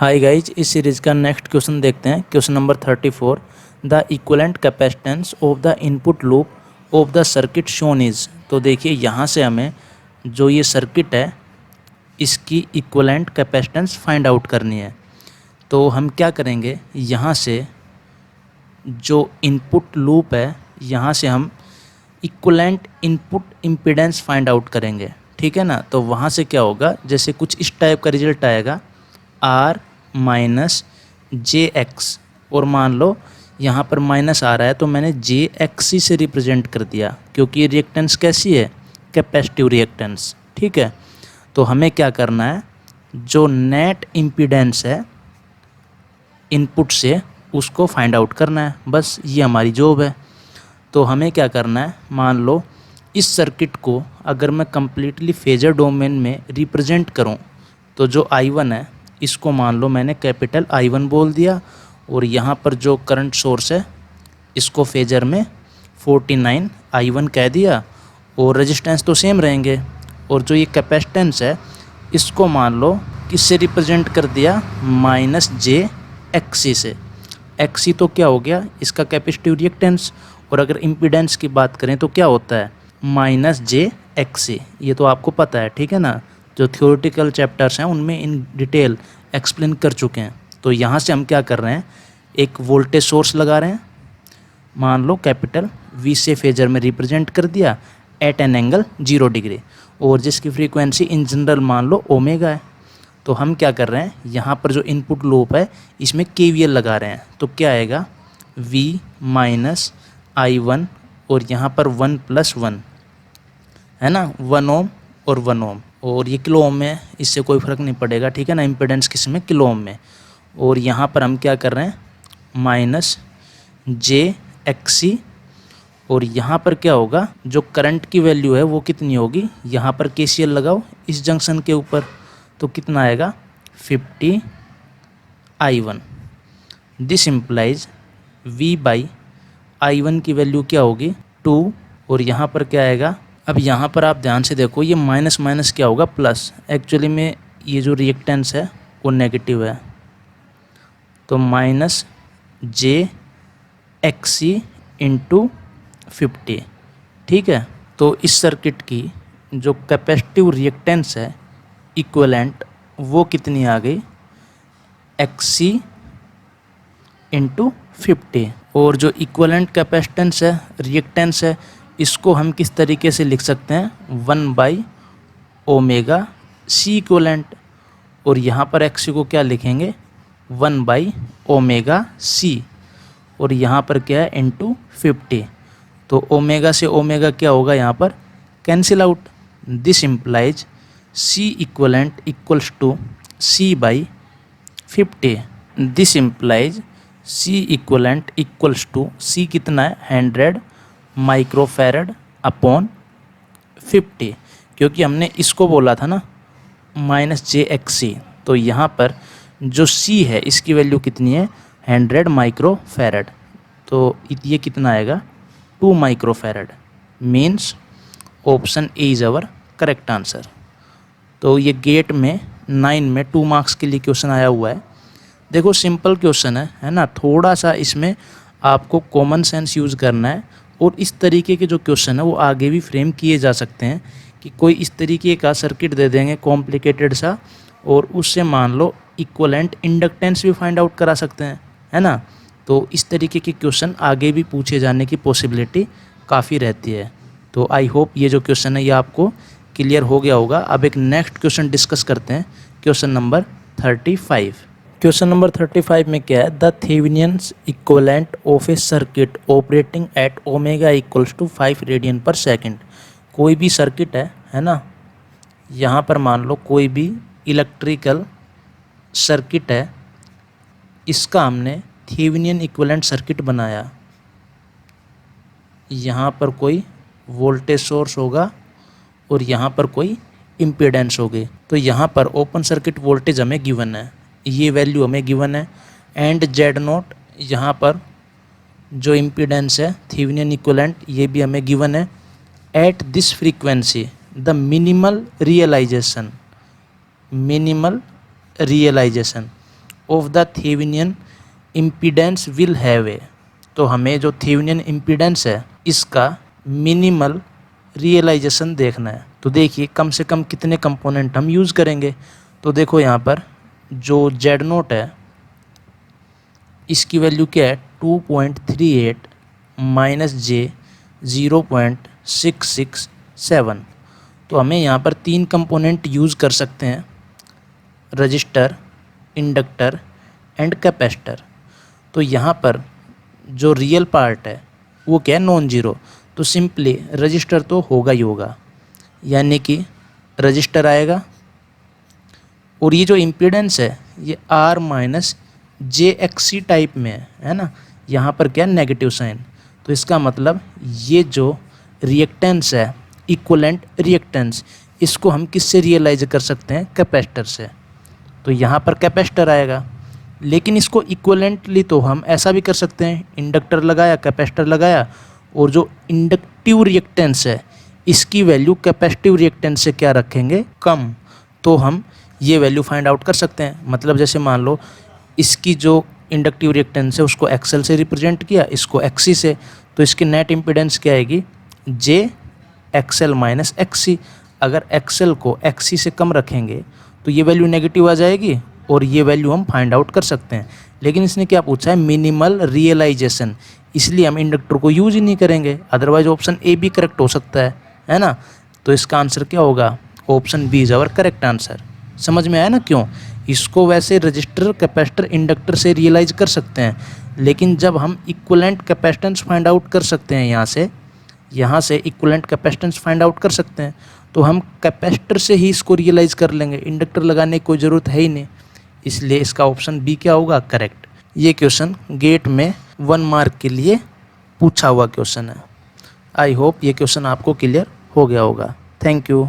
Hi guys, इस series का next question देखते हैं। Question number 34। The equivalent capacitance of the input loop of the circuit shown is. तो देखिए यहाँ से हमें जो ये सर्किट है इसकी इक्विवेलेंट कैपेसिटेंस फाइंड आउट करनी है। तो हम क्या करेंगे, यहाँ से जो इनपुट लूप है यहाँ से हम equivalent input impedance find out करेंगे, ठीक है ना। तो वहाँ से क्या होगा, जैसे कुछ इस टाइप का रिजल्ट आएगा आर माइनस जे एक्स, और मान लो यहाँ पर माइनस आ रहा है तो मैंने जे एक्स से रिप्रेजेंट कर दिया, क्योंकि ये रिएक्टेंस कैसी है, कैपेसिटिव रिएक्टेंस, ठीक है। तो हमें क्या करना है, जो नेट इम्पीडेंस है इनपुट से उसको फाइंड आउट करना है, बस ये हमारी जॉब है। तो हमें क्या करना है, मान लो इस सर्किट को अगर मैं कम्प्लीटली फेजर डोमेन में रिप्रेजेंट करूं तो जो I1 है इसको मान लो मैंने कैपिटल I1 बोल दिया, और यहाँ पर जो करंट सोर्स है इसको फेजर में 49 I1 कह दिया, और रेजिस्टेंस तो सेम रहेंगे। और जो ये कैपेसिटेंस है इसको मान लो किससे रिप्रेजेंट कर दिया, माइनस जे एक्सी से। एक्सी तो क्या हो गया, इसका कैपेसिटिव रिएक्टेंस, और अगर इम्पीडेंस की बात करें तो क्या होता है, माइनस जे एक्सी। ये तो आपको पता है, ठीक है ना। जो थ्योरेटिकल चैप्टर्स हैं उनमें इन डिटेल एक्सप्लेन कर चुके हैं। तो यहाँ से हम क्या कर रहे हैं, एक वोल्टेज सोर्स लगा रहे हैं, मान लो कैपिटल वी से फेजर में रिप्रेजेंट कर दिया एट एन एंगल 0 डिग्री, और जिसकी फ्रीक्वेंसी इन जनरल मान लो ओमेगा है। तो हम क्या कर रहे हैं, यहाँ पर जो इनपुट लूप है इसमें KVL लगा रहे हैं। तो क्या आएगा, V माइनस I1, और यहाँ पर 1 + 1 है ना, 1 ओम और 1 ओम, और ये किलो ओम में, इससे कोई फ़र्क नहीं पड़ेगा, ठीक है ना। इम्पीडेंस किस में, किलो ओम में। और यहाँ पर हम क्या कर रहे हैं, माइनस जे एक्सी, और यहाँ पर क्या होगा, जो करंट की वैल्यू है वो कितनी होगी, यहाँ पर KCL लगाओ इस जंक्शन के ऊपर, तो कितना आएगा 50 I1। This implies V by I1 की वैल्यू क्या होगी 2, और यहाँ पर क्या आएगा। अब यहाँ पर आप ध्यान से देखो, ये माइनस माइनस क्या होगा, प्लस। एक्चुअली में ये जो रिएक्टेंस है वो नेगेटिव है, तो माइनस जे एक्सी इंटू 50, ठीक है। तो इस सर्किट की जो कैपेसिटिव रिएक्टेंस है इक्विवेलेंट, वो कितनी आ गई, एक्सी इंटू 50। और जो इक्विवेलेंट कैपेसिटेंस है, रिएक्टेंस है, इसको हम किस तरीके से लिख सकते हैं, 1/ओमेगा सी इक्विवेलेंट, और यहाँ पर एक्सी को क्या लिखेंगे, 1/ओमेगा सी, और यहाँ पर क्या है, इंटू 50। तो ओमेगा से ओमेगा क्या होगा, यहाँ पर cancel out. This implies C equivalent equals to C/50। This implies C equivalent equals to, C कितना है, 100 माइक्रोफैरड अपॉन 50, क्योंकि हमने इसको बोला था ना माइनस जे एक्सी। तो यहाँ पर जो सी है इसकी वैल्यू कितनी है, 100 माइक्रोफैरड, तो ये कितना आएगा, 2 microfarad. Means option A is our correct answer. तो ये गेट में 9 में 2 मार्क्स के लिए क्वेश्चन आया हुआ है। देखो सिंपल क्वेश्चन है ना, थोड़ा सा इसमें आपको कॉमन सेंस यूज़ करना है, और इस तरीके के जो क्वेश्चन है वो आगे भी फ्रेम किए जा सकते हैं, कि कोई इस तरीके का सर्किट दे देंगे कॉम्प्लिकेटेड सा, और उससे मान लो इक्विवेलेंट इंडक्टेंस भी फाइंड आउट करा सकते हैं, है ना। तो इस तरीके के क्वेश्चन आगे भी पूछे जाने की पॉसिबिलिटी काफ़ी रहती है। तो आई होप ये जो क्वेश्चन है ये आपको क्लियर हो गया होगा। अब एक नेक्स्ट क्वेश्चन डिस्कस करते हैं, क्वेश्चन नंबर 35। क्वेश्चन नंबर 35 में क्या है, the Thevenin's equivalent of a circuit operating at omega equals to 5 radian per second. कोई भी सर्किट है ना, यहाँ पर मान लो कोई भी इलेक्ट्रिकल सर्किट है, इसका हमने थेवेनिन इक्विवेलेंट सर्किट बनाया। यहाँ पर कोई वोल्टेज सोर्स होगा और यहाँ पर कोई इम्पीडेंस होगी। तो यहाँ पर ओपन सर्किट वोल्टेज हमें गिवन है, ये वैल्यू हमें गिवन है, एंड Z0 यहाँ पर जो इम्पीडेंस है थेवेनिन इक्विवेलेंट ये भी हमें गिवन है। At this frequency the minimal realisation of the Thevenin impedance will have a. तो हमें जो थेवेनिन इम्पीडेंस है इसका मिनिमल रियलाइजेशन देखना है। तो देखिए कम से कम कितने कंपोनेंट हम यूज़ करेंगे। तो देखो यहाँ पर जो जेड नोट है इसकी वैल्यू क्या है 2.38 माइनस जे 0.667। तो हमें यहाँ पर 3 कंपोनेंट यूज़ कर सकते हैं, रजिस्टर, इंडक्टर एंड कैपेसिटर। तो यहाँ पर जो रियल पार्ट है वो क्या है नॉन जीरो, तो सिंपली रजिस्टर तो होगा ही होगा, यानी कि रजिस्टर आएगा। और ये जो इम्पीडेंस है ये R माइनस JXC टाइप में है ना, यहाँ पर क्या नेगेटिव साइन। तो इसका मतलब ये जो रिएक्टेंस है इक्वलेंट रिएक्टेंस, इसको हम किससे रियलाइज कर सकते हैं, कैपेसिटर से। तो यहाँ पर कैपेसिटर आएगा, लेकिन इसको इक्वलेंटली तो हम ऐसा भी कर सकते हैं, इंडक्टर लगाया कैपेसिटर लगाया और जो इंडक्टिव रिएक्टेंस है इसकी वैल्यू कैपेसिटिव रिएक्टेंस से क्या रखेंगे, कम। तो हम ये वैल्यू फाइंड आउट कर सकते हैं। मतलब जैसे मान लो इसकी जो इंडक्टिव रिएक्टेंस है उसको एक्सएल से रिप्रेजेंट किया, इसको एक्सी से, तो इसकी नेट इम्पीडेंस क्या आएगी, जे एक्सएल माइनस एक्सी। अगर एक्सएल को एक्सी से कम रखेंगे तो ये वैल्यू नेगेटिव आ जाएगी और ये वैल्यू हम फाइंड आउट कर सकते हैं। लेकिन इसने क्या पूछा है, मिनिमल रियलाइजेशन, इसलिए हम इंडक्टर को यूज ही नहीं करेंगे। अदरवाइज ऑप्शन ए भी करेक्ट हो सकता है ना। तो इसका आंसर क्या होगा, option B is our correct answer. समझ में आया ना क्यों। इसको वैसे रजिस्टर, कैपेसिटर, इंडक्टर से रियलाइज कर सकते हैं, लेकिन जब हम इक्विवेलेंट कैपेसिटेंस फाइंड आउट कर सकते हैं यहाँ से इक्विवेलेंट कैपेसिटेंस फाइंड आउट कर सकते हैं, तो हम कैपेसिटर से ही इसको रियलाइज कर लेंगे, इंडक्टर लगाने की कोई ज़रूरत है ही नहीं। इसलिए इसका ऑप्शन बी क्या होगा, करेक्ट। ये क्वेश्चन गेट में 1 मार्क के लिए पूछा हुआ क्वेश्चन है। आई होप ये क्वेश्चन आपको क्लियर हो गया होगा। Thank you.